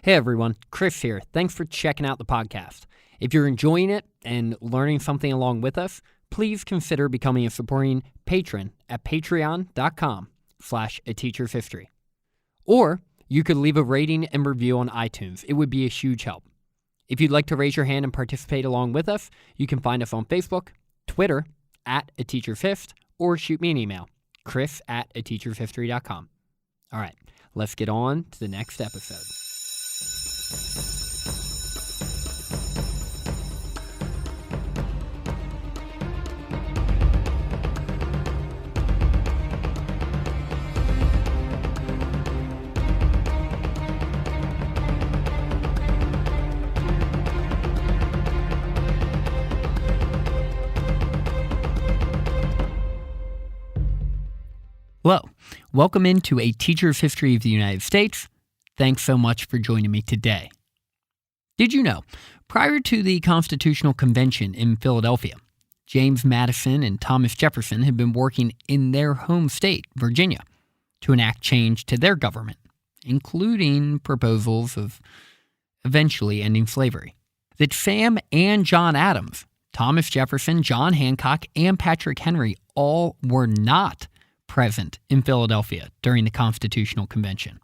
Hey everyone, Chris here. Thanks for checking out the podcast. If you're enjoying it and learning something along with us, please consider becoming a supporting patron at patreon.com/ateachershistory. Or you could leave a rating and review on iTunes. It would be a huge help. If you'd like to raise your hand and participate along with us, you can find us on Facebook, Twitter, @ateachershistory, or shoot me an email, chris@ateachershistory.com. All right, let's get on to the next episode. Hello, welcome into A Teacher's History of the United States. Thanks so much for joining me today. Did you know, prior to the Constitutional Convention in Philadelphia, James Madison and Thomas Jefferson had been working in their home state, Virginia, to enact change to their government, including proposals of eventually ending slavery. That Sam and John Adams, Thomas Jefferson, John Hancock, and Patrick Henry all were not present in Philadelphia during the Constitutional Convention.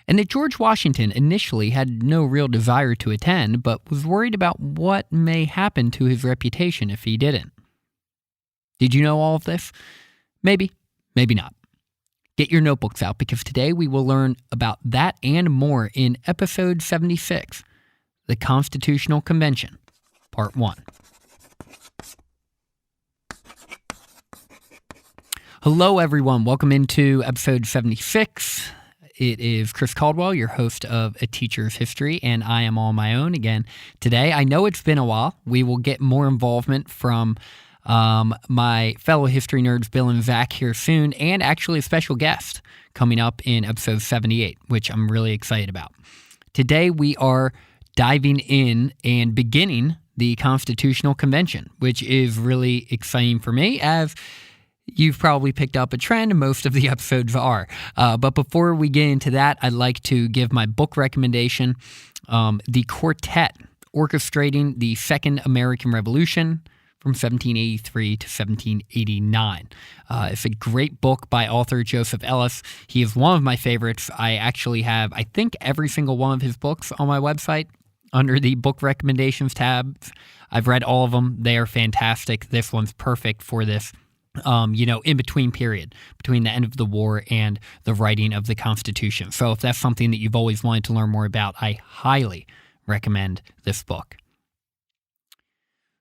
And that George Washington initially had no real desire to attend, but was worried about what may happen to his reputation if he didn't. Did you know all of this? Maybe, maybe not. Get your notebooks out because today we will learn about that and more in episode 76, The Constitutional Convention, Part 1. Hello, everyone. Welcome into episode 76. It is Chris Caldwell, your host of A Teacher's History, and I am on my own again today. I know it's been a while. We will get more involvement from my fellow history nerds, Bill and Zach, here soon, and actually a special guest coming up in episode 78, which I'm really excited about. Today, we are diving in and beginning the Constitutional Convention, which is really exciting for me, as you've probably picked up a trend. Most of the episodes are. But before we get into that, I'd like to give my book recommendation, The Quartet, Orchestrating the Second American Revolution from 1783 to 1789. It's a great book by author Joseph Ellis. He is one of my favorites. I actually have, I think, every single one of his books on my website under the book recommendations tab. I've read all of them. They are fantastic. This one's perfect for this in-between period, between the end of the war and the writing of the Constitution. So if that's something that you've always wanted to learn more about, I highly recommend this book.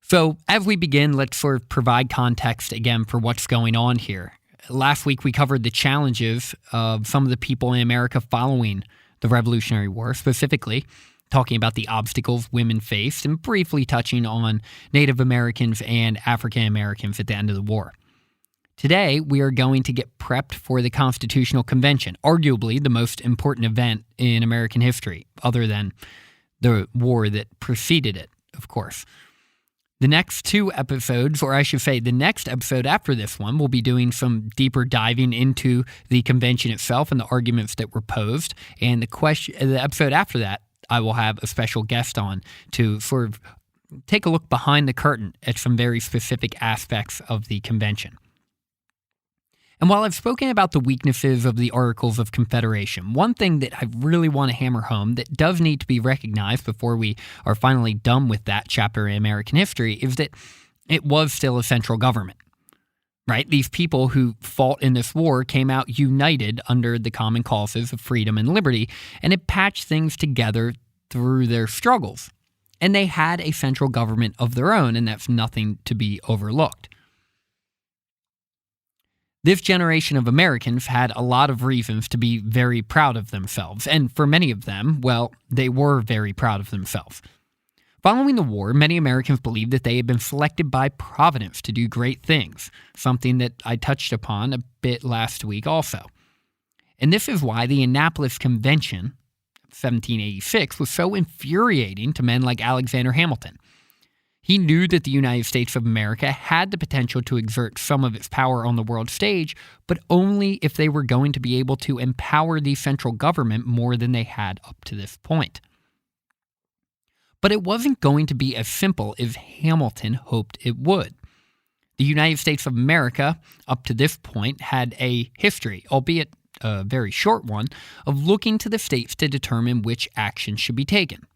So as we begin, let's sort of provide context again for what's going on here. Last week, we covered the challenges of some of the people in America following the Revolutionary War, specifically talking about the obstacles women faced and briefly touching on Native Americans and African Americans at the end of the war. Today, we are going to get prepped for the Constitutional Convention, arguably the most important event in American history, other than the war that preceded it, of course. The next two episodes, or I should say the next episode after this one, will be doing some deeper diving into the convention itself and the arguments that were posed. And the episode after that, I will have a special guest on to sort of take a look behind the curtain at some very specific aspects of the convention. And while I've spoken about the weaknesses of the Articles of Confederation, one thing that I really want to hammer home that does need to be recognized before we are finally done with that chapter in American history is that it was still a central government, right? These people who fought in this war came out united under the common causes of freedom and liberty, and it patched things together through their struggles. And they had a central government of their own, and that's nothing to be overlooked. This generation of Americans had a lot of reasons to be very proud of themselves, and for many of them, well, they were very proud of themselves. Following the war, many Americans believed that they had been selected by Providence to do great things, something that I touched upon a bit last week also. And this is why the Annapolis Convention, 1786, was so infuriating to men like Alexander Hamilton. He knew that the United States of America had the potential to exert some of its power on the world stage, but only if they were going to be able to empower the central government more than they had up to this point. But it wasn't going to be as simple as Hamilton hoped it would. The United States of America, up to this point, had a history, albeit a very short one, of looking to the states to determine which action should be taken.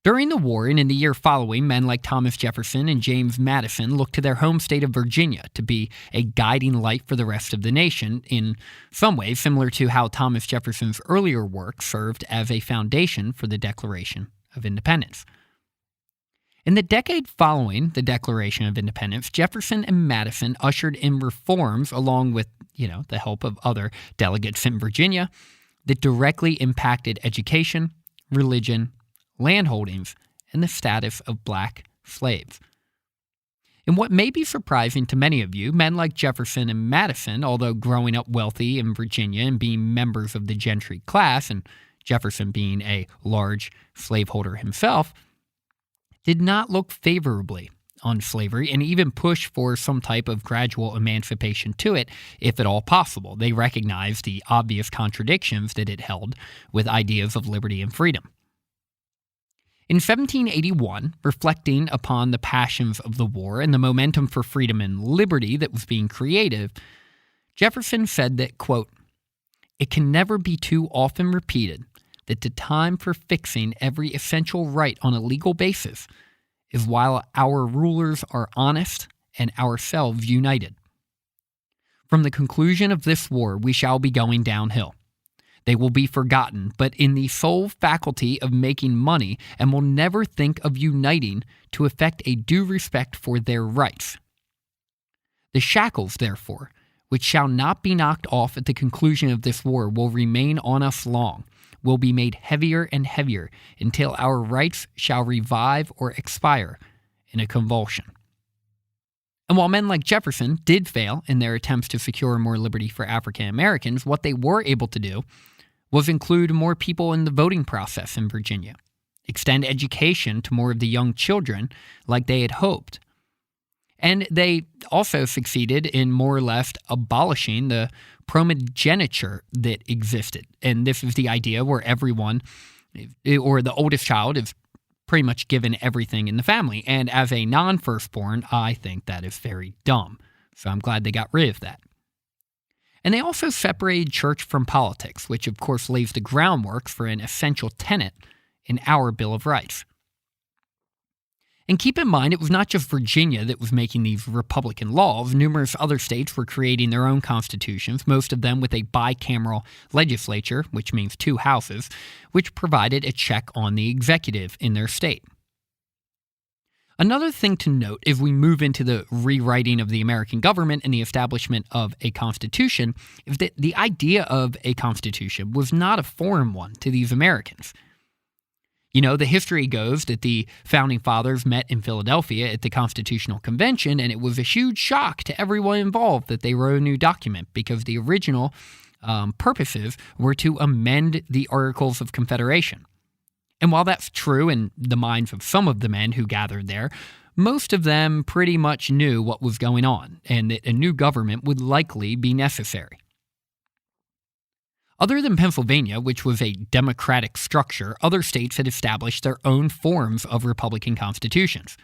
During the war and in the year following, men like Thomas Jefferson and James Madison looked to their home state of Virginia to be a guiding light for the rest of the nation, in some ways similar to how Thomas Jefferson's earlier work served as a foundation for the Declaration of Independence. In the decade following the Declaration of Independence, Jefferson and Madison ushered in reforms along with, the help of other delegates in Virginia that directly impacted education, religion, landholdings, and the status of black slaves. In what may be surprising to many of you, men like Jefferson and Madison, although growing up wealthy in Virginia and being members of the gentry class, and Jefferson being a large slaveholder himself, did not look favorably on slavery and even push for some type of gradual emancipation to it, if at all possible. They recognized the obvious contradictions that it held with ideas of liberty and freedom. In 1781, reflecting upon the passions of the war and the momentum for freedom and liberty that was being created, Jefferson said that, quote, "It can never be too often repeated that the time for fixing every essential right on a legal basis is while our rulers are honest and ourselves united. From the conclusion of this war, we shall be going downhill. They will be forgotten, but in the sole faculty of making money, and will never think of uniting to effect a due respect for their rights. The shackles, therefore, which shall not be knocked off at the conclusion of this war, will remain on us long, will be made heavier and heavier, until our rights shall revive or expire in a convulsion." And while men like Jefferson did fail in their attempts to secure more liberty for African Americans, what they were able to do was include more people in the voting process in Virginia, extend education to more of the young children like they had hoped. And they also succeeded in more or less abolishing the primogeniture that existed. And this is the idea where everyone, or the oldest child, is pretty much given everything in the family. And as a non-firstborn, I think that is very dumb. So I'm glad they got rid of that. And they also separated church from politics, which of course lays the groundwork for an essential tenet in our Bill of Rights. And keep in mind, it was not just Virginia that was making these Republican laws. Numerous other states were creating their own constitutions, most of them with a bicameral legislature, which means two houses, which provided a check on the executive in their state. Another thing to note as we move into the rewriting of the American government and the establishment of a constitution is that the idea of a constitution was not a foreign one to these Americans. The history goes that the Founding Fathers met in Philadelphia at the Constitutional Convention, and it was a huge shock to everyone involved that they wrote a new document because the original purposes were to amend the Articles of Confederation. And while that's true in the minds of some of the men who gathered there, most of them pretty much knew what was going on and that a new government would likely be necessary. Other than Pennsylvania, which was a democratic structure, other states had established their own forms of Republican constitutions.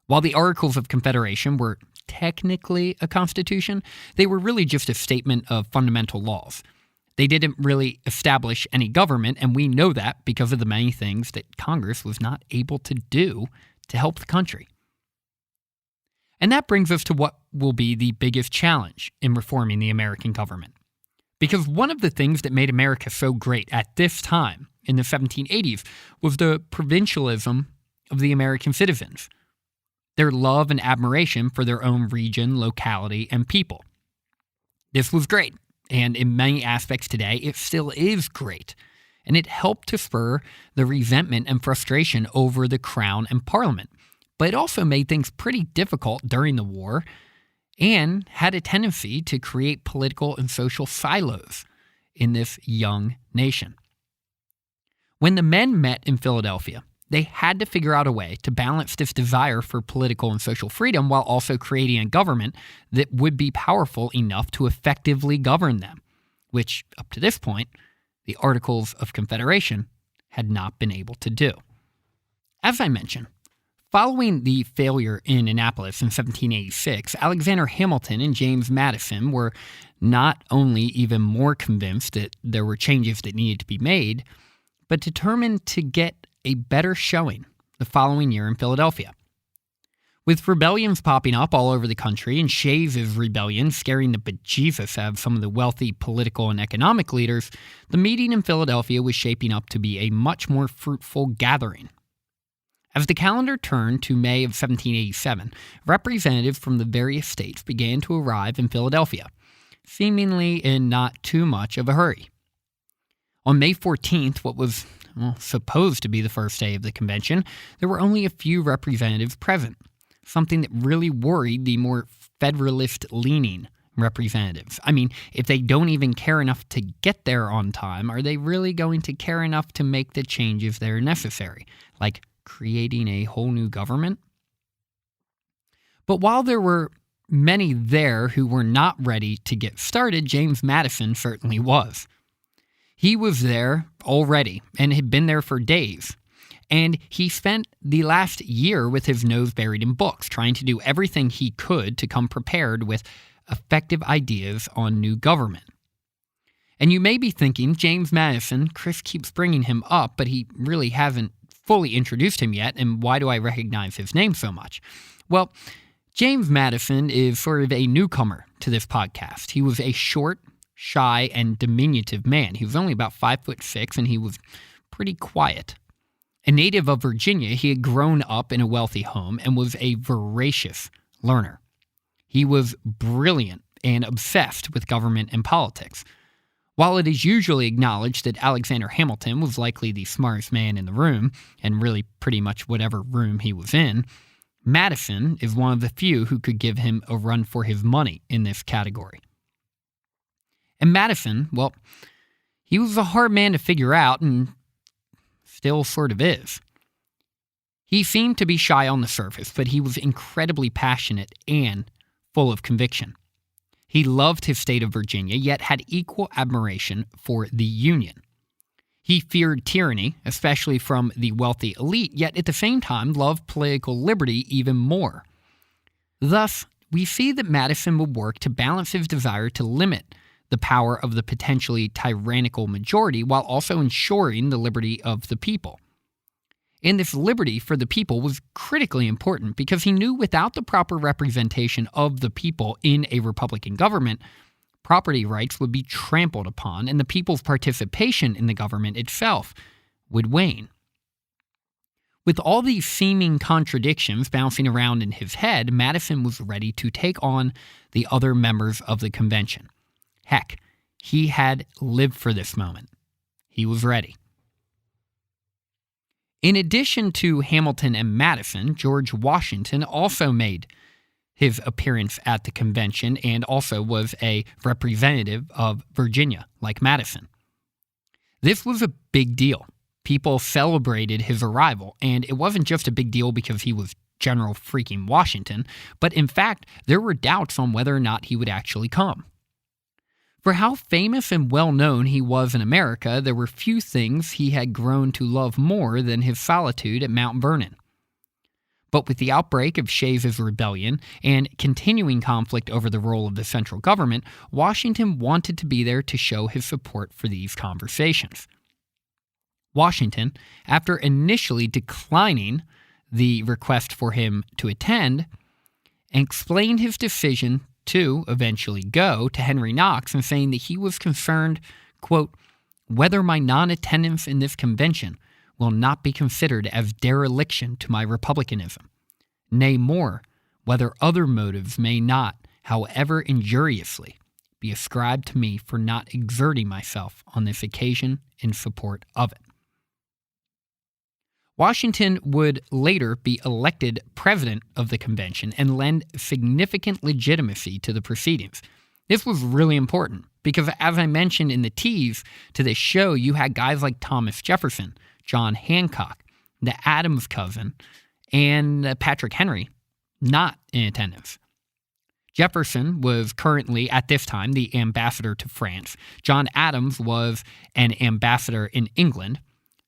While the Articles of Confederation were technically a constitution, they were really just a statement of fundamental laws. They didn't really establish any government, and we know that because of the many things that Congress was not able to do to help the country. And that brings us to what will be the biggest challenge in reforming the American government. Because one of the things that made America so great at this time, in the 1780s, was the provincialism of the American citizens, their love and admiration for their own region, locality, and people. This was great. And in many aspects today, it still is great. And it helped to spur the resentment and frustration over the Crown and Parliament. But it also made things pretty difficult during the war and had a tendency to create political and social silos in this young nation. When the men met in Philadelphia, they had to figure out a way to balance this desire for political and social freedom while also creating a government that would be powerful enough to effectively govern them, which, up to this point, the Articles of Confederation had not been able to do. As I mentioned, following the failure in Annapolis in 1786, Alexander Hamilton and James Madison were not only even more convinced that there were changes that needed to be made, but determined to get a better showing the following year in Philadelphia. With rebellions popping up all over the country and Shays' rebellion scaring the bejesus out of some of the wealthy political and economic leaders, the meeting in Philadelphia was shaping up to be a much more fruitful gathering. As the calendar turned to May of 1787, representatives from the various states began to arrive in Philadelphia, seemingly in not too much of a hurry. On May 14th, what was supposed to be the first day of the convention, there were only a few representatives present, something that really worried the more Federalist-leaning representatives. I mean, if they don't even care enough to get there on time, are they really going to care enough to make the changes that are necessary, like creating a whole new government? But while there were many there who were not ready to get started, James Madison certainly was. He was there already and had been there for days. And he spent the last year with his nose buried in books, trying to do everything he could to come prepared with effective ideas on new government. And you may be thinking, James Madison, Chris keeps bringing him up, but he really hasn't fully introduced him yet, and why do I recognize his name so much? Well, James Madison is sort of a newcomer to this podcast. He was a short, shy, and diminutive man. He was only about 5'6", and he was pretty quiet. A native of Virginia, he had grown up in a wealthy home and was a voracious learner. He was brilliant and obsessed with government and politics. While it is usually acknowledged that Alexander Hamilton was likely the smartest man in the room, and really pretty much whatever room he was in, Madison is one of the few who could give him a run for his money in this category. And Madison, well, he was a hard man to figure out and still sort of is. He seemed to be shy on the surface, but he was incredibly passionate and full of conviction. He loved his state of Virginia, yet had equal admiration for the Union. He feared tyranny, especially from the wealthy elite, yet at the same time loved political liberty even more. Thus, we see that Madison would work to balance his desire to limit the power of the potentially tyrannical majority while also ensuring the liberty of the people. And this liberty for the people was critically important because he knew without the proper representation of the people in a Republican government, property rights would be trampled upon and the people's participation in the government itself would wane. With all these seeming contradictions bouncing around in his head, Madison was ready to take on the other members of the convention. Heck, he had lived for this moment. He was ready. In addition to Hamilton and Madison, George Washington also made his appearance at the convention and also was a representative of Virginia, like Madison. This was a big deal. People celebrated his arrival, and it wasn't just a big deal because he was General freaking Washington, but in fact, there were doubts on whether or not he would actually come. For how famous and well-known he was in America, there were few things he had grown to love more than his solitude at Mount Vernon. But with the outbreak of Shays' rebellion and continuing conflict over the role of the central government, Washington wanted to be there to show his support for these conversations. Washington, after initially declining the request for him to attend, explained his decision to eventually go to Henry Knox and saying that he was concerned, quote, whether my non-attendance in this convention will not be considered as dereliction to my republicanism. Nay more, whether other motives may not, however injuriously, be ascribed to me for not exerting myself on this occasion in support of it. Washington would later be elected president of the convention and lend significant legitimacy to the proceedings. This was really important because, as I mentioned in the tease to this show, you had guys like Thomas Jefferson, John Hancock, the Adams cousin, and Patrick Henry not in attendance. Jefferson was currently, at this time, the ambassador to France. John Adams was an ambassador in England.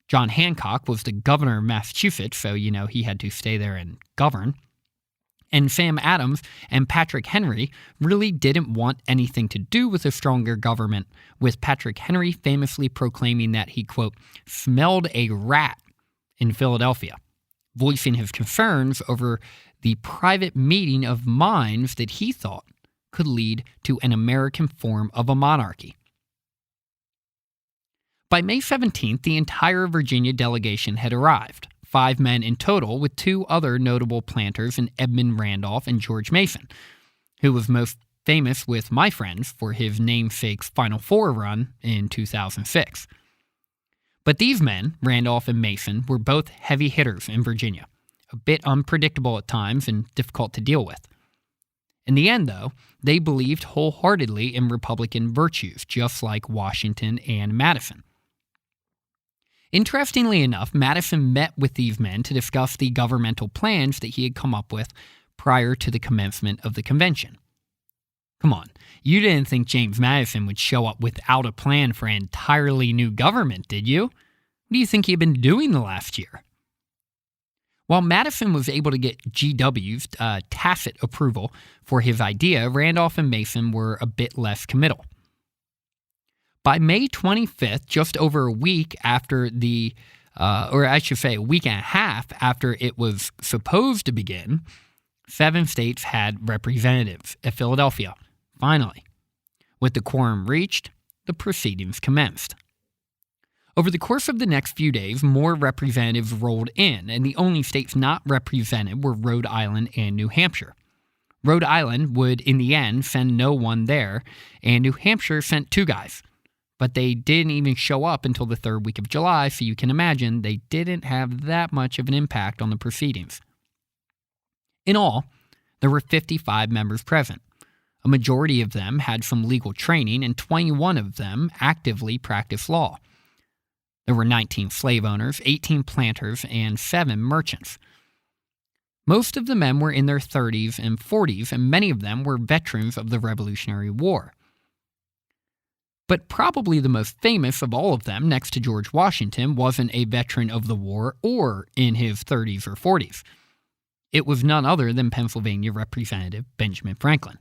John Hancock was the governor of Massachusetts, so, he had to stay there and govern. And Sam Adams and Patrick Henry really didn't want anything to do with a stronger government, with Patrick Henry famously proclaiming that he, quote, smelled a rat in Philadelphia, voicing his concerns over the private meeting of minds that he thought could lead to an American form of a monarchy. By May 17th, the entire Virginia delegation had arrived, 5 men in total, with 2 other notable planters in Edmund Randolph and George Mason, who was most famous with my friends for his namesake's Final Four run in 2006. But these men, Randolph and Mason, were both heavy hitters in Virginia, a bit unpredictable at times and difficult to deal with. In the end, though, they believed wholeheartedly in Republican virtues, just like Washington and Madison. Interestingly enough, Madison met with these men to discuss the governmental plans that he had come up with prior to the commencement of the convention. Come on, you didn't think James Madison would show up without a plan for an entirely new government, did you? What do you think he had been doing the last year? While Madison was able to get GW's tacit approval for his idea, Randolph and Mason were a bit less committal. By May 25th, just over a week after a week and a half after it was supposed to begin, 7 states had representatives at Philadelphia. Finally, with the quorum reached, the proceedings commenced. Over the course of the next few days, more representatives rolled in, and the only states not represented were Rhode Island and New Hampshire. Rhode Island would, in the end, send no one there, and New Hampshire sent 2 guys. But they didn't even show up until the 3rd week of July, so you can imagine they didn't have that much of an impact on the proceedings. In all, there were 55 members present. A majority of them had some legal training, and 21 of them actively practiced law. There were 19 slave owners, 18 planters, and 7 merchants. Most of the men were in their 30s and 40s, and many of them were veterans of the Revolutionary War. But probably the most famous of all of them, next to George Washington, wasn't a veteran of the war or in his 30s or 40s. It was none other than Pennsylvania Representative Benjamin Franklin.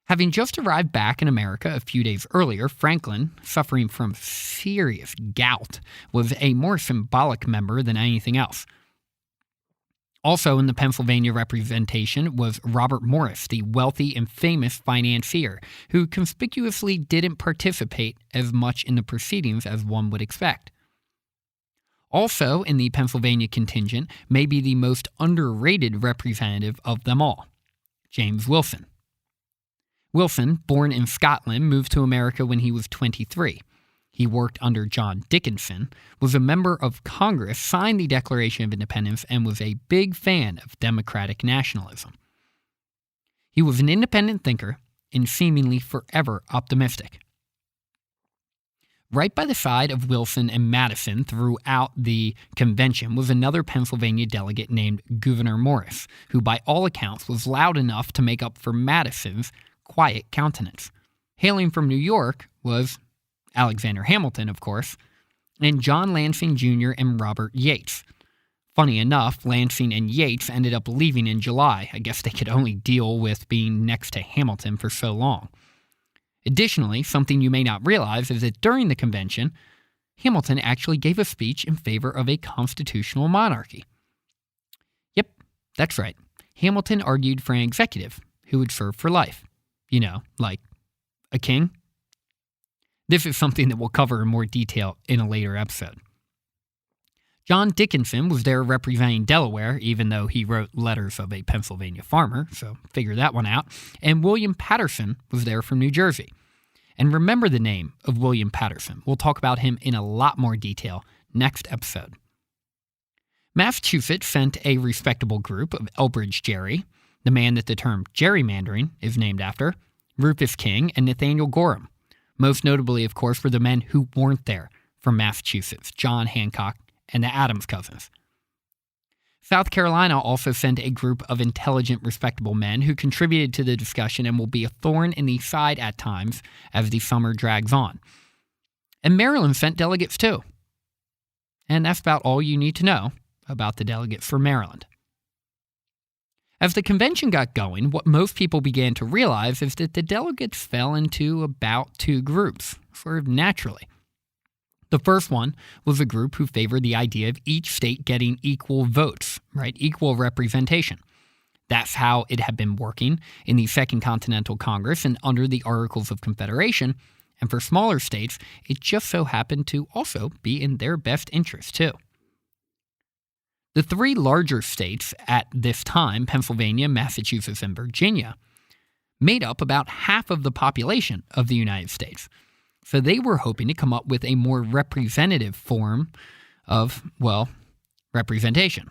Having just arrived back in America a few days earlier, Franklin, suffering from serious gout, was a more symbolic member than anything else. Also in the Pennsylvania representation was Robert Morris, the wealthy and famous financier, who conspicuously didn't participate as much in the proceedings as one would expect. Also in the Pennsylvania contingent may be the most underrated representative of them all, James Wilson. Wilson, born in Scotland, moved to America when he was 23. He worked under John Dickinson, was a member of Congress, signed the Declaration of Independence, and was a big fan of democratic nationalism. He was an independent thinker and seemingly forever optimistic. Right by the side of Wilson and Madison throughout the convention was another Pennsylvania delegate named Gouverneur Morris, who by all accounts was loud enough to make up for Madison's quiet countenance. Hailing from New York was Alexander Hamilton, of course, and John Lansing Jr. and Robert Yates. Funny enough, Lansing and Yates ended up leaving in July. I guess they could only deal with being next to Hamilton for so long. Additionally, something you may not realize is that during the convention, Hamilton actually gave a speech in favor of a constitutional monarchy. Yep, that's right. Hamilton argued for an executive who would serve for life. You know, like a king. This is something that we'll cover in more detail in a later episode. John Dickinson was there representing Delaware, even though he wrote letters of a Pennsylvania farmer, so figure that one out. And William Patterson was there from New Jersey. And remember the name of William Patterson. We'll talk about him in a lot more detail next episode. Massachusetts sent a respectable group of Elbridge Gerry, the man that the term gerrymandering is named after, Rufus King, and Nathaniel Gorham. Most notably, of course, were the men who weren't there from Massachusetts, John Hancock and the Adams cousins. South Carolina also sent a group of intelligent, respectable men who contributed to the discussion and will be a thorn in the side at times as the summer drags on. And Maryland sent delegates too. And that's about all you need to know about the delegates for Maryland. As the convention got going, what most people began to realize is that the delegates fell into about two groups, sort of naturally. The first one was a group who favored the idea of each state getting equal votes, right? Equal representation. That's how it had been working in the Second Continental Congress and under the Articles of Confederation. And for smaller states, it just so happened to also be in their best interest, too. The three larger states at this time, Pennsylvania, Massachusetts, and Virginia, made up about half of the population of the United States. So they were hoping to come up with a more representative form of, well, representation.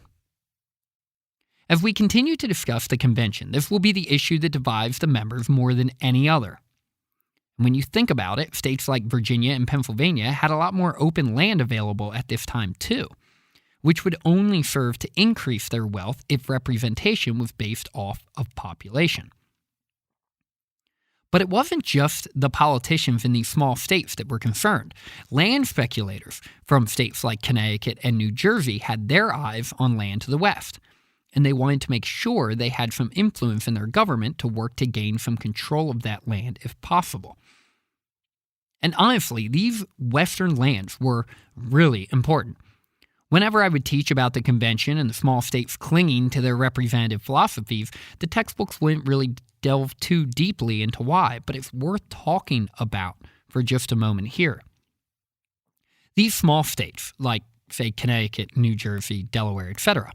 As we continue to discuss the convention, this will be the issue that divides the members more than any other. When you think about it, states like Virginia and Pennsylvania had a lot more open land available at this time too, which would only serve to increase their wealth if representation was based off of population. But it wasn't just the politicians in these small states that were concerned. Land speculators from states like Connecticut and New Jersey had their eyes on land to the west, and they wanted to make sure they had some influence in their government to work to gain some control of that land if possible. And honestly, these western lands were really important. Whenever I would teach about the convention and the small states clinging to their representative philosophies, the textbooks wouldn't really delve too deeply into why, but it's worth talking about for just a moment here. These small states, like, say, Connecticut, New Jersey, Delaware, etc.,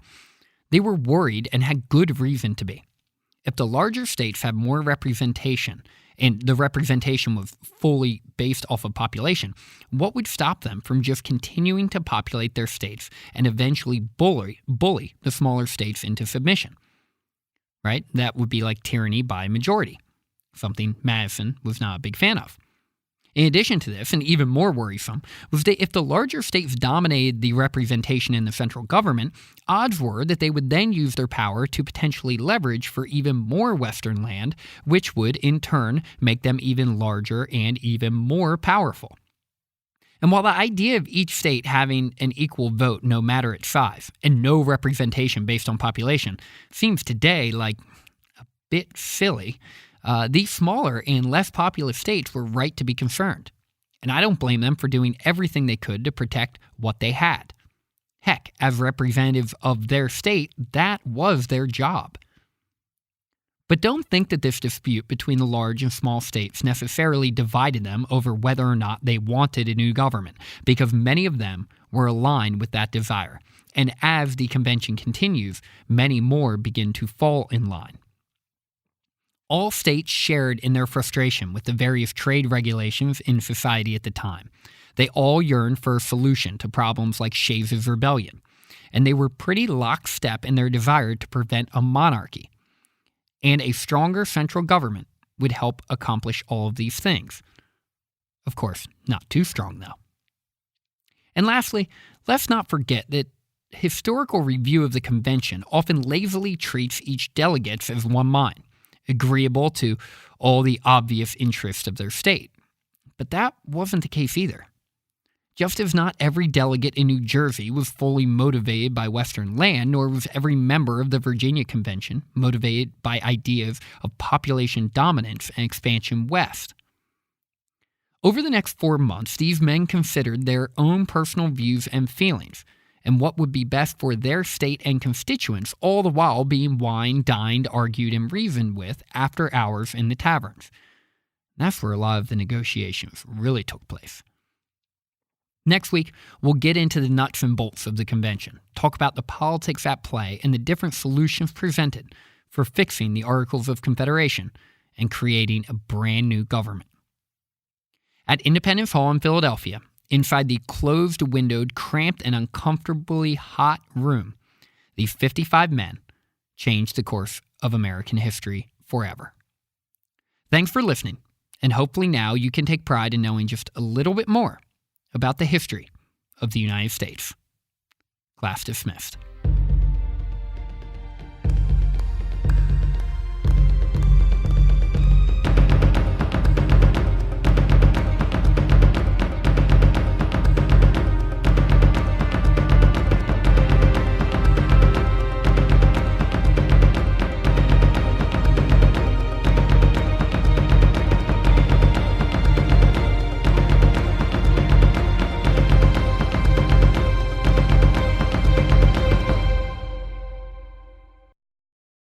they were worried and had good reason to be. If the larger states had more representation, and the representation was fully based off of population, what would stop them from just continuing to populate their states and eventually bully the smaller states into submission? Right? That would be like tyranny by majority, something Madison was not a big fan of. In addition to this, and even more worrisome, was that if the larger states dominated the representation in the central government, odds were that they would then use their power to potentially leverage for even more western land, which would in turn make them even larger and even more powerful. And while the idea of each state having an equal vote no matter its size, and no representation based on population, seems today like a bit silly, these smaller and less populous states were right to be concerned. And I don't blame them for doing everything they could to protect what they had. Heck, as representatives of their state, that was their job. But don't think that this dispute between the large and small states necessarily divided them over whether or not they wanted a new government, because many of them were aligned with that desire. And as the convention continues, many more begin to fall in line. All states shared in their frustration with the various trade regulations in society at the time. They all yearned for a solution to problems like Shays' Rebellion, and they were pretty lockstep in their desire to prevent a monarchy. And a stronger central government would help accomplish all of these things. Of course, not too strong, though. And lastly, let's not forget that historical review of the convention often lazily treats each delegate as one mind, agreeable to all the obvious interests of their state. But that wasn't the case either. Just as not every delegate in New Jersey was fully motivated by Western land, nor was every member of the Virginia Convention motivated by ideas of population dominance and expansion west. Over the next 4 months, these men considered their own personal views and feelings, and what would be best for their state and constituents, all the while being wined, dined, argued, and reasoned with after hours in the taverns. That's where a lot of the negotiations really took place. Next week, we'll get into the nuts and bolts of the convention, talk about the politics at play and the different solutions presented for fixing the Articles of Confederation and creating a brand new government. At Independence Hall in Philadelphia, inside the closed-windowed, cramped, and uncomfortably hot room, these 55 men changed the course of American history forever. Thanks for listening, and hopefully now you can take pride in knowing just a little bit more about the history of the United States. Class dismissed.